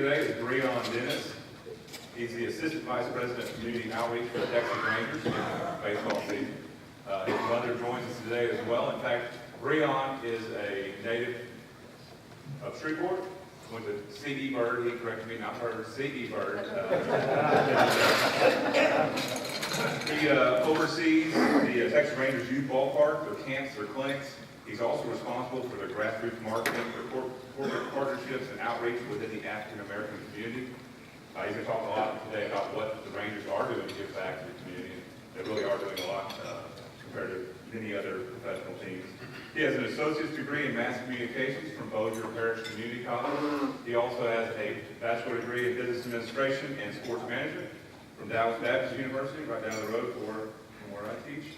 today is Breon Dennis. He's the Assistant Vice President of Community Outreach for the Texas Rangers in baseball season. His mother joins us today as well. In fact, Breon is a native of Shreveport. Went to CE Byrd. He corrected me, not Byrd, CE Byrd. He oversees the Texas Rangers youth ballpark, their camps, their clinics. He's also responsible for their grassroots marketing, for corporate partnerships and outreach within the African American community. He's going to talk a lot today about what the Rangers are doing to give back to the community. They really are doing a lot compared to many other professional teams. He has an associate's degree in mass communications from Bossier Parish Community College. He also has a bachelor degree in business administration and sports management from Dallas Baptist University, right down the road from where I teach.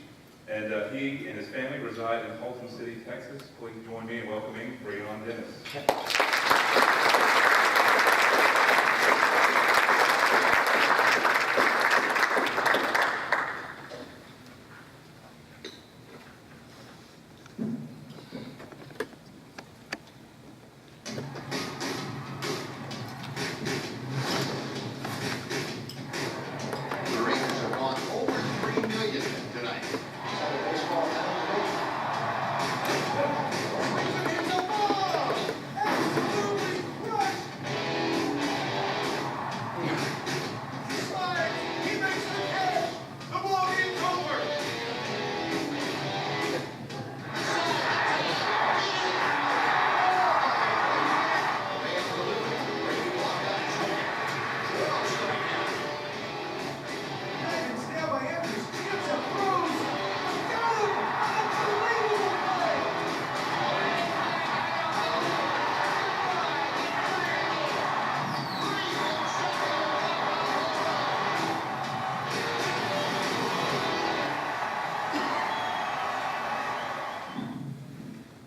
And he and his family reside in Halton City, Texas. Please join me in welcoming Breon Dennis.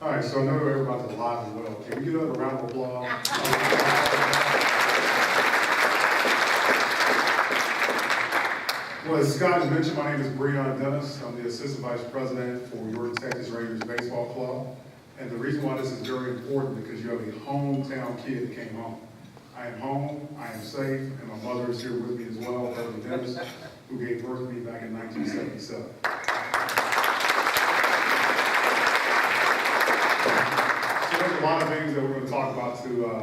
All right, so I know everybody's alive and well. Can we give another round of applause? Well, as Scott has mentioned, my name is Breon Dennis. I'm the Assistant Vice President for your Texas Rangers Baseball Club. And the reason why this is very important because you have a hometown kid that came home. I am home, I am safe, and my mother is here with me as well, Breon Dennis, who gave birth to me back in 1977. There's a lot of things that we're going to talk about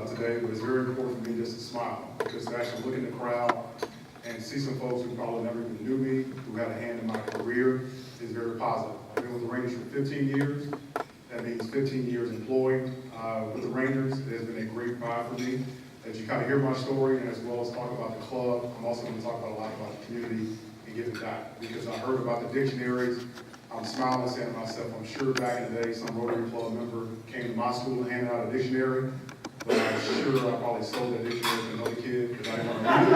today, but it's very important for me just to smile, just to actually look in the crowd and see some folks who probably never even knew me, who had a hand in my career, is very positive. I've been with the Rangers for 15 years. That means 15 years employed with the Rangers. It has been a great ride for me. As you kind of hear my story, and as well as talk about the club, I'm also going to talk about a lot about the community and giving back. Because I heard about the dictionaries, I'm smiling and saying to myself, I'm sure back in the day some Rotary Club member came to my school and handed out a dictionary, but I'm sure I probably sold that dictionary to another kid because I didn't want to read it.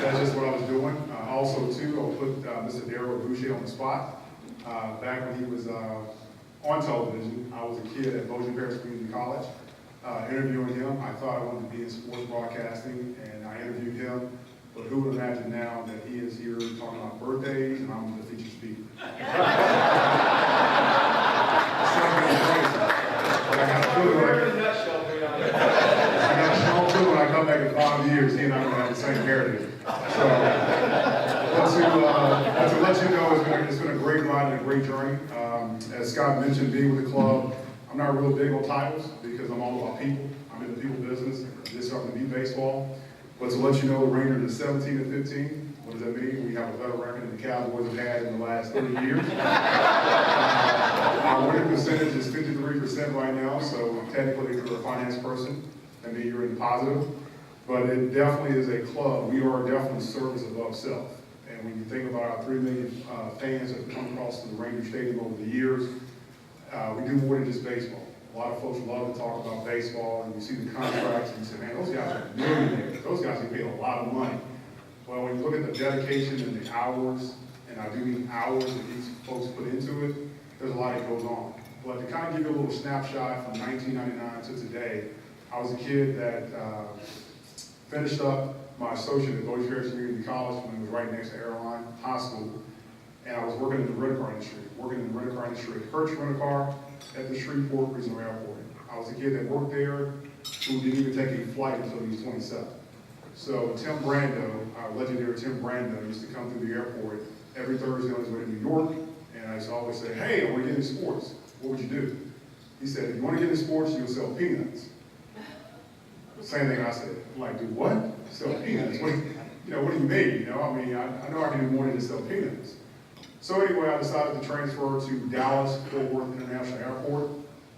That's just what I was doing. Also, too, I'll put Mr. Darryl Boucher on the spot. Back when he was on television, I was a kid at Bossier Parish Community College. Interviewing him, I thought I wanted to be in sports broadcasting, and I interviewed him. But who would imagine now that he is here talking about birthdays and I'm the featured speaker? I got a strong feeling when I come back in 5 years, he and I are going to have the same heritage. So, to let you know, it's been a great ride and a great journey. As Scott mentioned, being with the club, I'm not real big on titles because I'm all about people. I'm in the people business. This is going to be baseball. But to let you know, the Rangers are 17 and 15. What does that mean? We have a better record than the Cowboys have had in the last 30 years. Our winning percentage is 53% right now, so technically if you're a finance person, that means you're in the positive. But it definitely is a club. We are definitely service above self. And when you think about our 3 million fans that have come across to the Ranger Stadium over the years, we do more than just baseball. A lot of folks love to talk about baseball, and you see the contracts, and you say, man, those guys are millionaires. Those guys get paid a lot of money. Well, when you look at the dedication and the hours, and I do mean hours that these folks put into it, there's a lot that goes on. But to kind of give you a little snapshot from 1999 to today, I was a kid that finished up my associate at Bossier Parish Community College when it was right next to Airline High School. And I was working in the rental car industry, at Hertz Rental Car at the Shreveport Regional Airport. I was a kid that worked there who didn't even take a flight until he was 27. So Tim Brando, our legendary Tim Brando, used to come through the airport every Thursday on his way to New York, and I used to always say, hey, I want to get into sports. What would you do? He said, if you want to get into sports, you'll sell peanuts. Same thing I said. I'm like, do what? Sell peanuts? What do you mean? I know I can do more than just sell peanuts. So anyway, I decided to transfer to Dallas Fort Worth International Airport,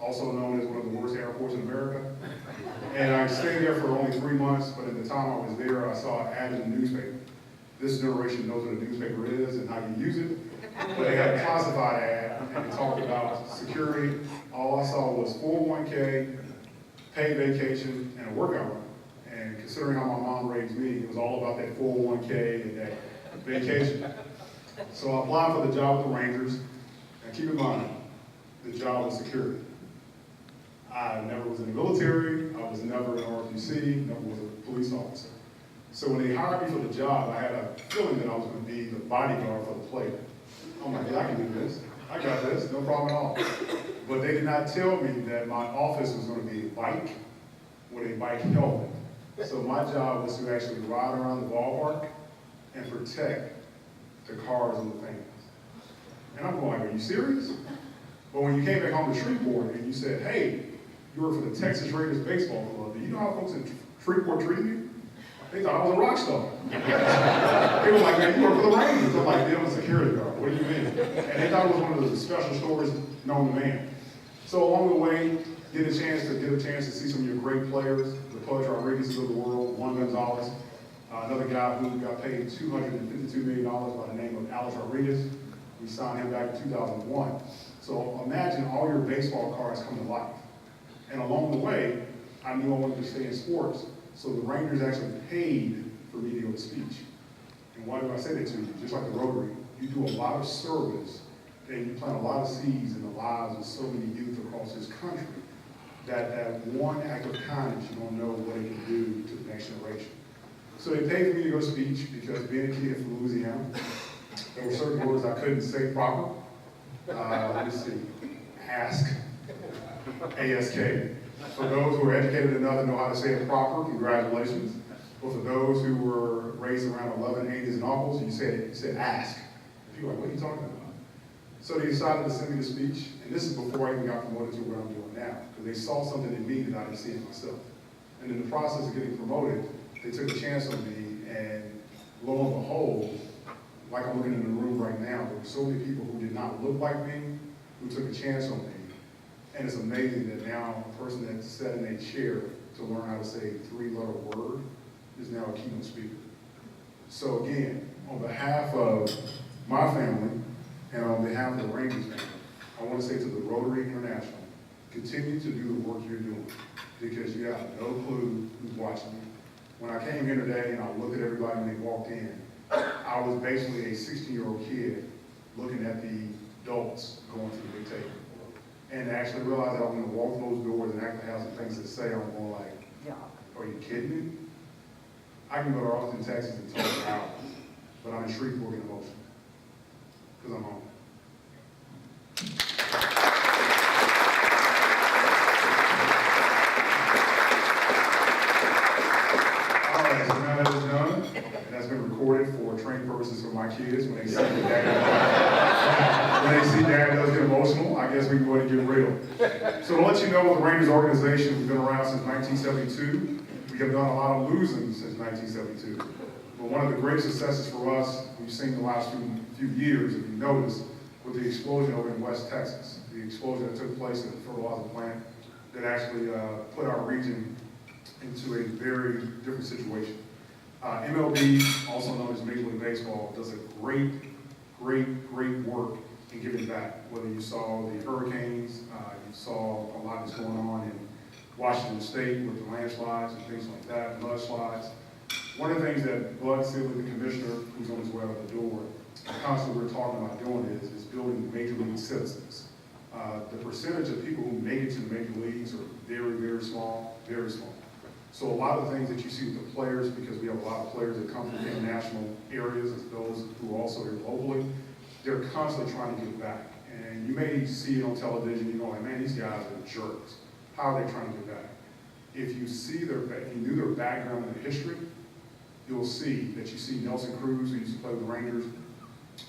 also known as one of the worst airports in America. And I stayed there for only 3 months, but at the time I was there, I saw an ad in the newspaper. This generation knows what a newspaper is and how you use it. But they had a classified ad, and it talked about security. All I saw was 401k, paid vacation, and a workout run. And considering how my mom raised me, it was all about that 401k and that vacation. So I applied for the job with the Rangers, and keep in mind, the job was security. I never was in the military, I was never in ROTC, never was a police officer. So when they hired me for the job, I had a feeling that I was going to be the bodyguard for the player. I'm like, yeah, I can do this. I got this, no problem at all. But they did not tell me that my office was going to be a bike with a bike helmet. So my job was to actually ride around the ballpark and protect the cars and the fans. And I'm going, are you serious? But when you came back home to Shreveport and you said, hey, you work for the Texas Raiders baseball club, do you know how folks in Shreveport treated me? They thought I was a rock star. They were like, man, you work for the Rangers. I'm like, I'm a security guard. What do you mean? And they thought it was one of the special stories known to man. So along the way, get a chance to see some of your great players, the Pudge Rodriguez's of the world, Juan Gonzalez, another guy who got paid $252 million by the name of Alex Rodriguez. We signed him back in 2001. So imagine all your baseball cards come to life. And along the way, I knew I wanted to stay in sports. So the Rangers actually paid for me to go to speech. And why do I say that to you? Just like the Rotary, you do a lot of service and you plant a lot of seeds in the lives of so many youth across this country that one act of kindness, you don't know what it can do to the next generation. So they paid for me to go to speech because being a kid from Louisiana, there were certain words I couldn't say proper. Let me see, ask, A-S-K. For those who are educated enough to know how to say it proper, congratulations. But for those who were raised around 11 aunties and uncles, you said ask. People are like, what are you talking about? So they decided to send me to speech, and this is before I even got promoted to what I'm doing now, because they saw something in me that I didn't see in myself. And in the process of getting promoted, they took a chance on me, and lo and behold, like I'm looking in the room right now, there were so many people who did not look like me, who took a chance on me. And it's amazing that now a person that sat in a chair to learn how to say a 3-letter word is now a keynote speaker. So again, on behalf of my family and on behalf of the Rangers family, I want to say to the Rotary International, continue to do the work you're doing because you have no clue who's watching you. When I came here today and I looked at everybody when they walked in, I was basically a 16-year-old kid looking at the adults going to the big table. And to actually realize that I'm going to walk those doors and actually have some things to say, I'm going like, are you kidding me? I can go to Austin, Texas and talk for hours, but I'm in Shreveport getting emotional because I'm home. All right, so now that is done, and that's been recorded for training purposes for my kids when they see the dad. When they see dad does get emotional, I guess we can go ahead and get real. So to let you know, the Rangers organization has been around since 1972. We have done a lot of losing since 1972. But one of the great successes for us, we've seen the last few years, if you notice, with the explosion over in West Texas, the explosion that took place at the fertilizer plant that actually put our region into a very different situation. MLB, also known as Major League Baseball, does a great work in giving back. Whether you saw the hurricanes, you saw a lot that's going on in Washington State with the landslides and things like that, mudslides. One of the things that Bud Seeley, the commissioner, who's on his way out the door, constantly we're talking about doing is building major league citizens. The percentage of people who make it to the major leagues are very small, very small. So a lot of the things that you see with the players, because we have a lot of players that come from international areas, as those who are also here locally, they're constantly trying to give back. And you may see it on television, you go like, man, these guys are jerks. How are they trying to give back? If you knew their background and their history, you'll see that you see Nelson Cruz, who used to play with the Rangers,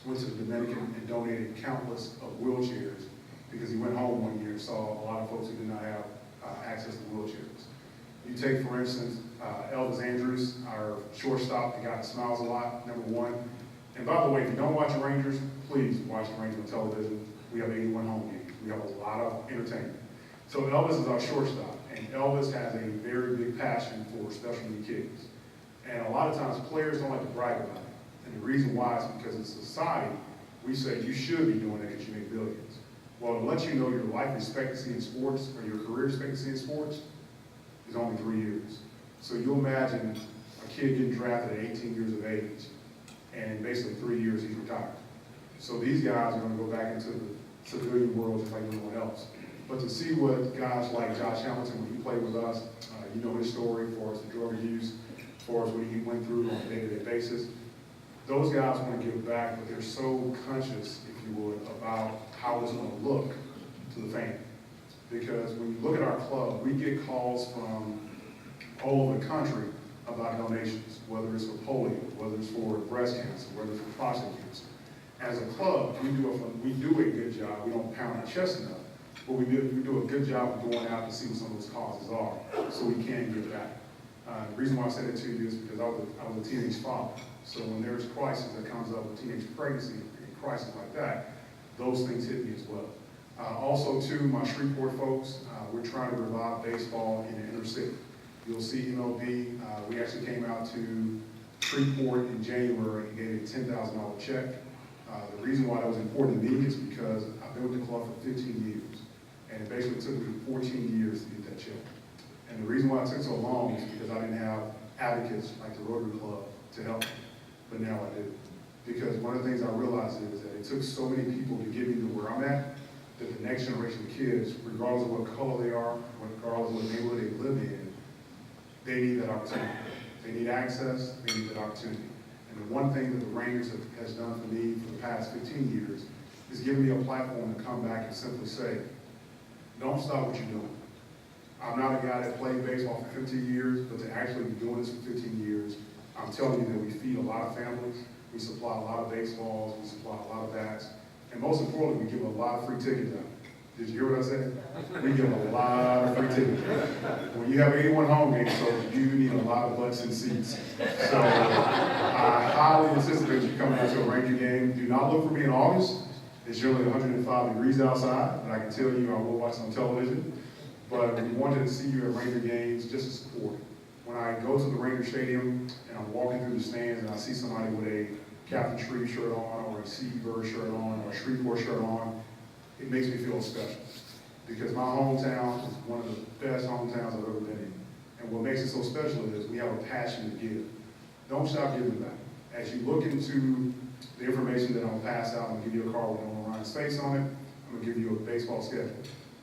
went to the Dominican and donated countless of wheelchairs because he went home one year and saw a lot of folks who did not have access to wheelchairs. You take, for instance, Elvis Andrews, our shortstop, the guy that smiles a lot, number one. And by the way, if you don't watch the Rangers, please watch the Rangers on television. We have 81 home games. We have a lot of entertainment. So Elvis is our shortstop, and Elvis has a very big passion for special needs kids. And a lot of times players don't like to brag about it. And the reason why is because in society, we say you should be doing it because you make billions. Well, to let you know your life expectancy in sports or your career expectancy in sports is only 3 years. So you'll imagine a kid getting drafted at 18 years of age, and in basically 3 years he's retired. So these guys are going to go back into the civilian world just like everyone else. But to see what guys like Josh Hamilton, when he played with us, you know his story as far as the drug abuse, as far as what he went through on a day-to-day basis. Those guys want to give back, but they're so conscious, if you would, about how it's going to look to the family. Because when you look at our club, we get calls from all over the country about donations, whether it's for polio, whether it's for breast cancer, whether it's for prostate cancer. As a club, we do a good job. We don't pound our chest enough, but we do a good job of going out to see what some of those causes are, so we can give back. The reason why I said it to you is because I was a teenage father. So when there's crisis that comes up with teenage pregnancy and crisis like that, those things hit me as well. Also, too, my Shreveport folks, we're trying to revive baseball in the inner city. You'll see MLB, we actually came out to Shreveport in January and gave a $10,000 check. The reason why that was important to me is because I've been with the club for 15 years, and it basically took me 14 years to get that check. And the reason why it took so long is because I didn't have advocates like the Rotary Club to help me, but now I do. Because one of the things I realized is that it took so many people to get me to where I'm at, that the next generation of kids, regardless of what color they are, regardless of what neighborhood they live in, they need that opportunity. They need access, they need that opportunity. And the one thing that the Rangers has done for me for the past 15 years is given me a platform to come back and simply say, don't stop what you're doing. I'm not a guy that played baseball for 15 years, but to actually be doing this for 15 years, I'm telling you that we feed a lot of families, we supply a lot of baseballs, we supply a lot of bats, and most importantly, we give a lot of free tickets out. Did you hear what I said? We give a lot of free tickets. When you have 81 home games, so you need a lot of butts and seats. So I highly anticipate you coming out to a Ranger game. Do not look for me in August. It's generally 105 degrees outside, but I can tell you I will watch on television. But we wanted to see you at Ranger games just to support. When I go to the Ranger Stadium and I'm walking through the stands and I see somebody with a Captain Shreve shirt on, or a CE Byrd shirt on, or a Shreveport shirt on, it makes me feel special. Because my hometown is one of the best hometowns I've ever been in. And what makes it so special is we have a passion to give. Don't stop giving back. As you look into the information that I'm going to pass out, I'm going to give you a card with Nolan Ryan's face on it. I'm going to give you a baseball schedule.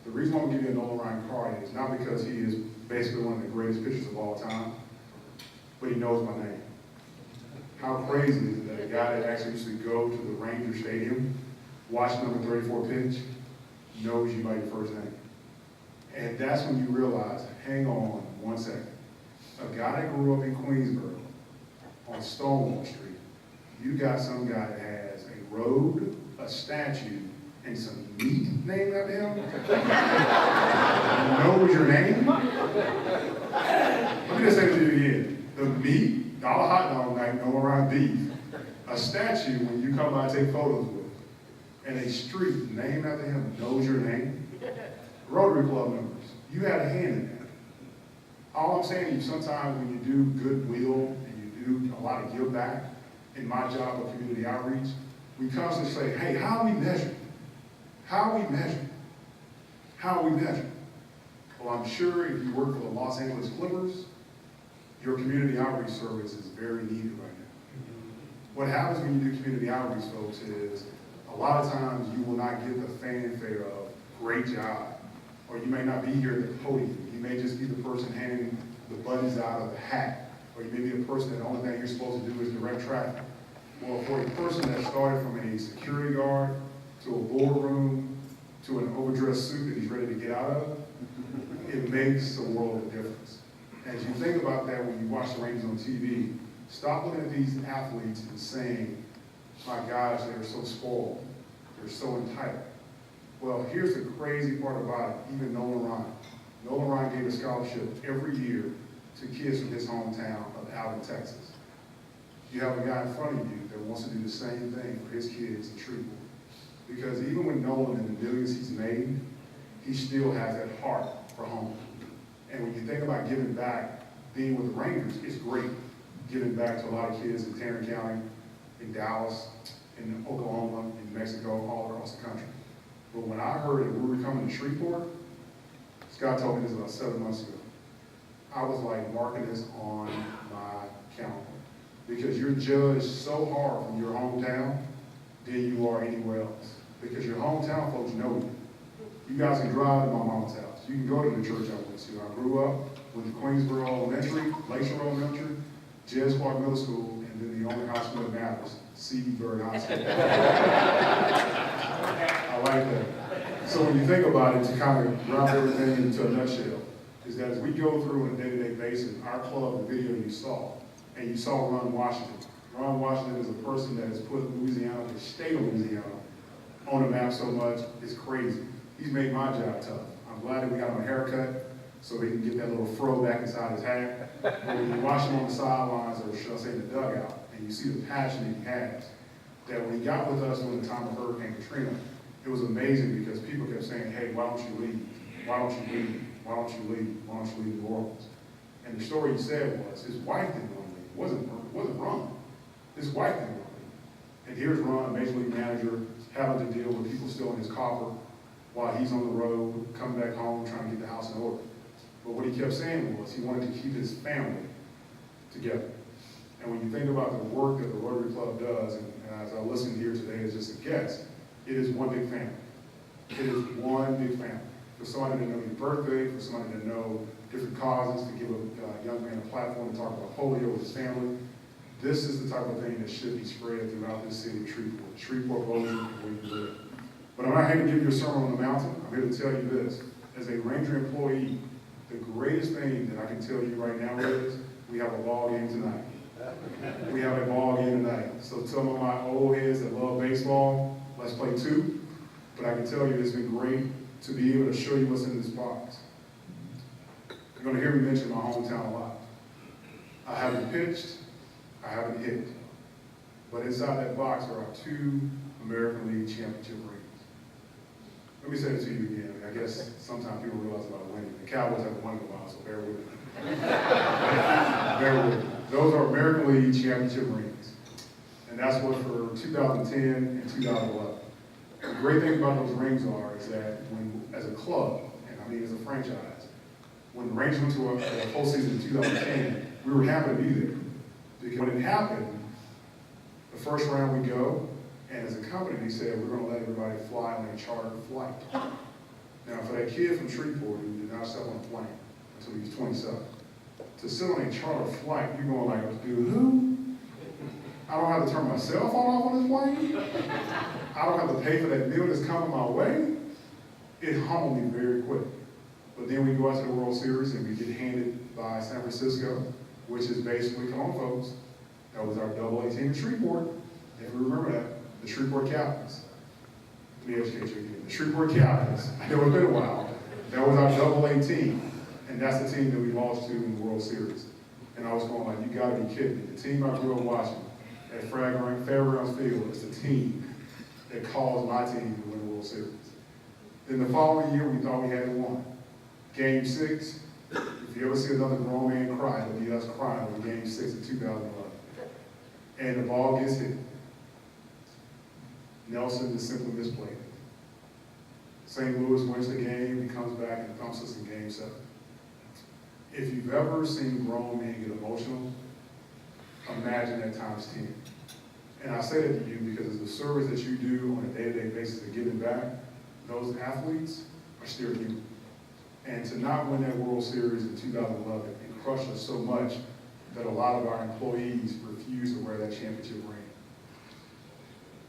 The reason why I'm going to give you a Nolan Ryan card is not because he is basically one of the greatest pitchers of all time, but he knows my name. How crazy is it that a guy that actually used to go to the Ranger Stadium, watch number 34 pitch, knows you by your first name? And that's when you realize, hang on one second. A guy that grew up in Queensboro on Stonewall Street, you got some guy that has a road, a statue, and some meat named after him? Knows your name? Let me just say it to you again. The meat, dollar hot dog night, no around beef. A statue when you come by and take photos with. And a street named after him knows your name. Rotary Club members, you had a hand in that. All I'm saying to you, sometimes when you do goodwill and you do a lot of give back, in my job of community outreach, we constantly say, hey, how are we measured? How are we measured? How are we measured? Well, I'm sure if you work for the Los Angeles Clippers, your community outreach service is very needed right now. What happens when you do community outreach, folks, is a lot of times you will not get the fanfare of great job, or you may not be here at the podium. You may just be the person handing the buttons out of the hat, or you may be the person that the only thing you're supposed to do is direct traffic. Well, for a person that started from a security guard to a boardroom to an overdressed suit that he's ready to get out of, it makes a world of difference. As you think about that when you watch the Rangers on TV, stop looking at these athletes and saying, my gosh, they're so spoiled, they're so entitled. Well, here's the crazy part about it, even Nolan Ryan. Nolan Ryan gave a scholarship every year to kids from his hometown of Alvin, Texas. You have a guy in front of you that wants to do the same thing for his kids in Shreveport. Because even with Nolan and the millions he's made, he still has that heart for home. And when you think about giving back, being with the Rangers, it's great. Giving back to a lot of kids in Tarrant County, in Dallas, in Oklahoma, in Mexico, all across the country. But when I heard that we were coming to Shreveport, Scott told me this about 7 months ago, I was like marking this on my calendar. Because you're judged so hard from your hometown than you are anywhere else. Because your hometown folks know you. You guys can drive to my mom's house. You can go to the church I went to. I grew up with the Queensboro Elementary, Lakeshore Elementary, Jez Clark Middle School, and then the only high school that matters, CE Byrd High School. I like that. So when you think about it, to kind of wrap everything into a nutshell, is that as we go through on a day-to-day basis, our club, the video you saw, and you saw Ron Washington. Ron Washington is a person that has put Louisiana, the state of Louisiana, on the map so much, it's crazy. He's made my job tough. I'm glad that we got him a haircut so he can get that little fro back inside his hat. But when you watch him on the sidelines, or should I say the dugout, and you see the passion that he has, that when he got with us during the time of Hurricane Katrina, it was amazing because people kept saying, hey, why don't you leave? Why don't you leave? Why don't you leave? Why don't you leave New Orleans? And the story he said was, his wife didn't want to leave. It wasn't Ron. His wife didn't want to leave. And here's Ron, a major league manager, having to deal with people still in his copper while he's on the road, coming back home, trying to get the house in order. But what he kept saying was he wanted to keep his family together. And when you think about the work that the Rotary Club does, and as I listened here today as just a guest, it is one big family. It is one big family. For somebody to know your birthday, for somebody to know different causes, to give a young man a platform to talk about polio with his family, this is the type of thing that should be spread throughout this city of Shreveport. Shreveport, Bossier, where you live. But I'm not here to give you a sermon on the mountain. I'm here to tell you this. As a Ranger employee, the greatest thing that I can tell you right now is we have a ball game tonight. We have a ball game tonight. So some of my old heads that love baseball, let's play two. But I can tell you it's been great to be able to show you what's in this box. You're going to hear me mention my hometown a lot. I haven't pitched, I haven't hit. But inside that box are our 2 American League championship rings. Let me say it to you again. I guess sometimes people realize about winning. The Cowboys haven't won in a while, so bear with me. Bear with me. Those are American League championship rings. And that's what for 2010 and 2011. The great thing about those rings is that when, as a club, and I mean as a franchise, when the Rangers went to a postseason in 2010, we were happy to be there. Because when it happened, the first round we go, and as a company, they said, we're going to let everybody fly on a chartered flight. Now, for that kid from Shreveport who did not step on a plane until he was 27, to sit on a chartered flight, you're going like, dude, who? I don't have to turn my cell phone off on this plane? I don't have to pay for that meal that's coming my way? It humbled me very quick. But then we go out to the World Series and we get handed by San Francisco, which is basically, come on folks, that was our AA team in Shreveport. If we remember that, the Shreveport Captains. Let me educate you again. The Shreveport Captains, I know it's been a while, that was our AA team. And that's the team that we lost to in the World Series. And I was going like, you gotta be kidding me. The team I grew up watching at Fairgrounds Field is the team that caused my team to win the World Series. Then the following year, we thought we had won. Game 6, if you ever see another grown man cry, it'll be us crying over Game 6 in 2011. And the ball gets hit. Nelson just simply misplayed it. St. Louis wins the game, he comes back and thumps us in Game 7. If you've ever seen grown men get emotional, imagine that times 10. And I say that to you because the service that you do on a day-to-day basis of giving back, those athletes are still human. And to not win that World Series in 2011, it crushed us so much that a lot of our employees refused to wear that championship ring.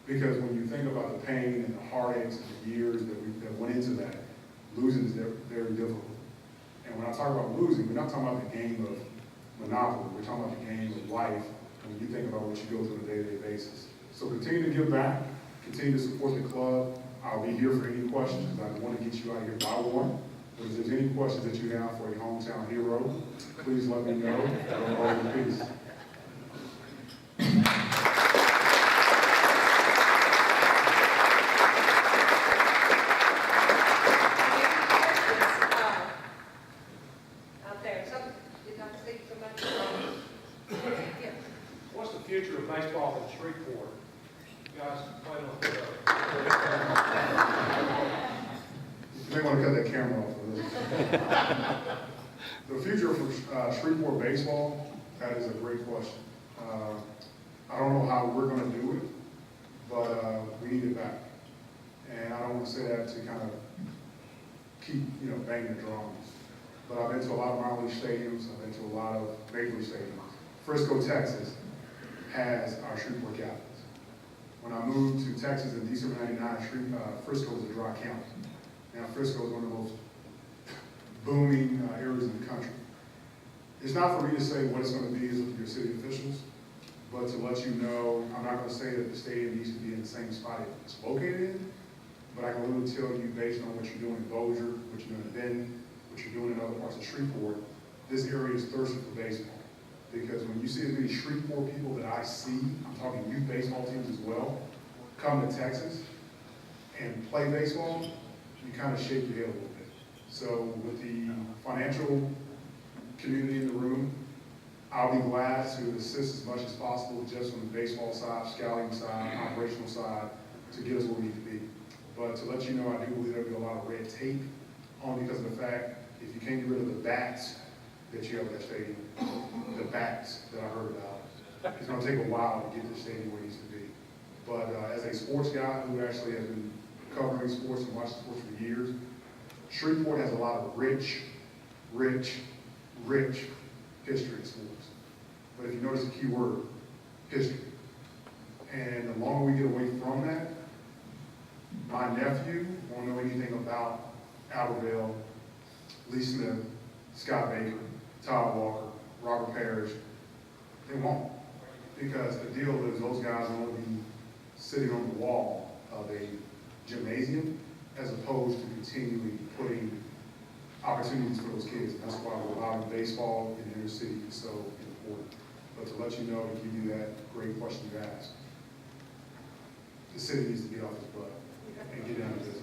Because when you think about the pain and the heartaches and the years that went into that, losing is very difficult. And when I talk about losing, we're not talking about the game of Monopoly, we're talking about the game of life when you think about what you go through on a day-to-day basis. So continue to give back, continue to support the club. I'll be here for any questions, because I want to get you out of here by one. But if there's any questions that you have for a hometown hero, please let me know. Go in peace. What's the future of baseball in Shreveport? You guys plan on You may want to cut that camera off for this. The future for Shreveport baseball, that is a great question. I don't know how we're going to do it, but we need it back. And I don't want to say that to kind of keep, banging the drums. But I've been to a lot of minor league stadiums. I've been to a lot of major league stadiums. Frisco, Texas has our Shreveport Capitals. When I moved to Texas in December '99, Frisco was a dry county. Now Frisco is one of the most booming areas in the country. It's not for me to say what it's going to be, it's up to your city officials, but to let you know, I'm not going to say that the stadium needs to be in the same spot it's located in, but I can literally tell you based on what you're doing in Bossier, what you're doing in Benton, what you're doing in other parts of Shreveport, this area is thirsty for baseball. Because when you see as many Shreveport people that I see, I'm talking youth baseball teams as well, come to Texas and play baseball, you kind of shake your head a little bit. So with the financial community in the room, I'll be glad to assist as much as possible just on the baseball side, scouting side, operational side, to get us where we need to be. But to let you know, I do believe there'll be a lot of red tape, only because of the fact, if you can't get rid of the bats that you have at that stadium, the bats that I heard about, it's going to take a while to get the stadium where it needs to be. But as a sports guy who actually has been covering sports and watching sports for years, Shreveport has a lot of rich history in sports. But if you notice the key word, history. And the longer we get away from that, my nephew won't know anything about Albertville, Lee Smith, Scott Baker, Todd Walker, Robert Parrish. They won't. Because the deal is those guys will only be sitting on the wall of a gymnasium as opposed to continually putting opportunities for those kids. And that's why we're allowing baseball in the inner city is so important. But to let you know, to give you that great question you asked, the city needs to get off its butt and get down to business.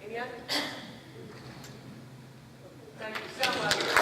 Any other? Thank you so much.